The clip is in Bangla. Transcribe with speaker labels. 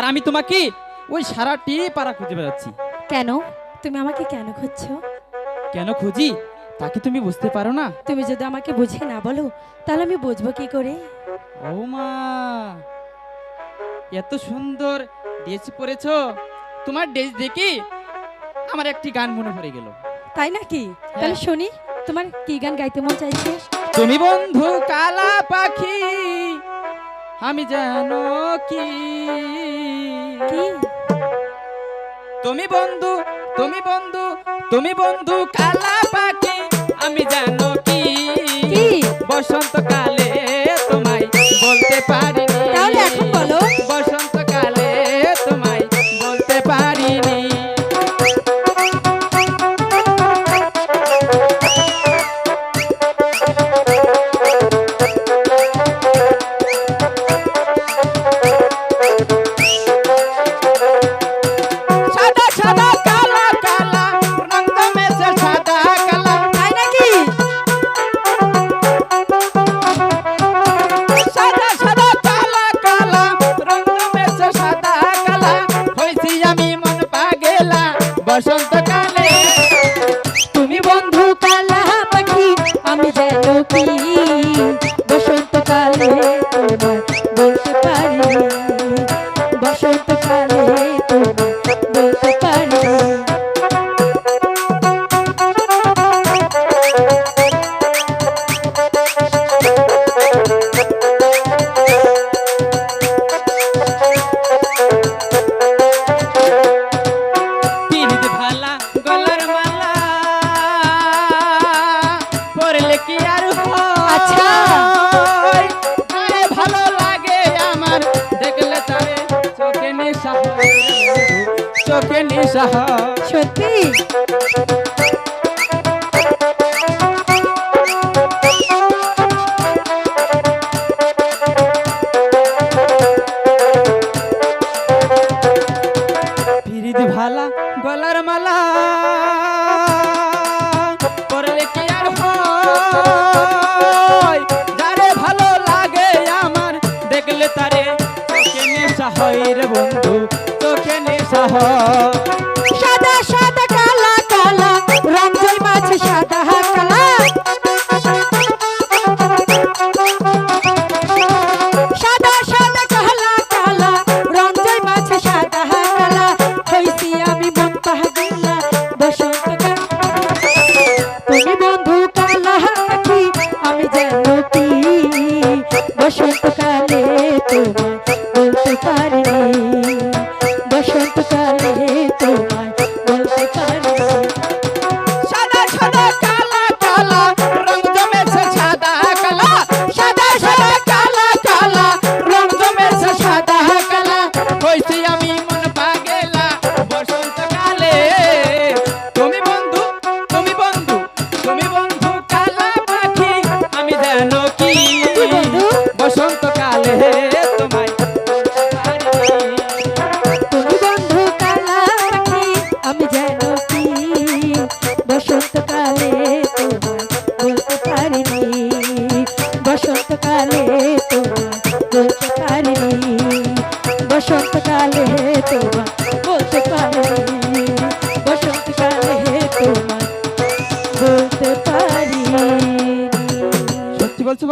Speaker 1: আর আমি তোমাকে ওই সারাটি পাড়া খুঁজে বেড়াচ্ছি।
Speaker 2: কেন? তুমি আমাকে কেন খুঁজছো?
Speaker 1: কেন খুঁজি তা কি তুমি বুঝতে পারো না?
Speaker 2: তুমি যদি আমাকে বুঝিয়ে না বলো তাহলে আমি বুঝবো কি করে?
Speaker 1: ও মা, এত সুন্দর ড্রেস পরেছো, তোমার ড্রেস দেখে আমার একটি গান মনে পড়ে গেল।
Speaker 2: তাই নাকি? তাহলে শুনি, তোমার কি গান গাইতে মন চাইছে?
Speaker 1: তুমি বন্ধু কালা পাখি, আমি জানো কি।
Speaker 2: কি?
Speaker 1: তুমি বন্ধু, তুমি বন্ধু, তুমি বন্ধু কালা পাখি, আমি জানো কি।
Speaker 2: কি?
Speaker 1: বসন্তকালে তোমায় বলতে পারিনি,
Speaker 2: তাহলে এখন বলো।
Speaker 1: বসন্তকালে তোমায় বলতে পারিনি। সাদা সাদা কালা কালা রঙ মেশে সাদা কালা।
Speaker 2: তাই নাকি?
Speaker 1: সাদা সাদা কালা কালা রঙ মেশে সাদা কালা, হইছি আমি মন পাগেলা বসন্তকালে।
Speaker 2: তুমি বন্ধু কালা পাখি, আমি জানো কি। বসন্তকালে তোমায় বলতে পারি, বসন্তকালে তোমায় বলতে পারি।
Speaker 1: পিরিত ভালা গলার মালা পরলে কি আর
Speaker 2: আচ্ছা।
Speaker 1: হয়? আরে ভালো লাগে আমার দেখলে তারে, চোখে নেশা হয়, চোখে নেশা হয়।
Speaker 2: সত্যি?
Speaker 1: পিরিত ভালা গলার মালা পরলে কি আর হয়? যারে ভালো লাগে আমার দেখলে তারে, চোখে নেশা হয় রে বন্ধু, চোখে নেশা হয়।
Speaker 2: সাদা সাদা কালা কালা রঞ্জয় মাছ সাদা কালা। সাদা সাদা কালা কালা রঞ্জয় মাছ সাদা কালা, হইছি আমি মন পাগলা বসন্তকাল। তুমি বন্ধু কালা পাখি, আমি জানো কি। বসন্তকালে তোমায় বলতে পারিনি, বসন্তকালে তোমায় বলতে পারিনি।
Speaker 1: সাদা সাদা কালা কালা রং জমেছে সাদা কালা, সাদা সাদা কালা কালা রং জমেছে সাদা কালা, হইছি আমি মন পাগেলা বসন্তকালে। তুমি বন্ধু, তুমি বন্ধু, তুমি বন্ধু কালা পাখি, আমি জানো কি।
Speaker 2: কি বন্ধু?
Speaker 1: বসন্তকালে তোমায় বলতে পারিনি।
Speaker 2: তুমি বন্ধু কালা পাখি, আমি জানো কি। বসন্তকালে তোমায় বলতে পারিনি, বসন্তকালে তোমায় বলতে পারিনি, বসন্তকালে তোমায় বলতে পারিনি, বসন্তকালে তোমায় বলতে পারিনি।
Speaker 1: সত্যি বলছো?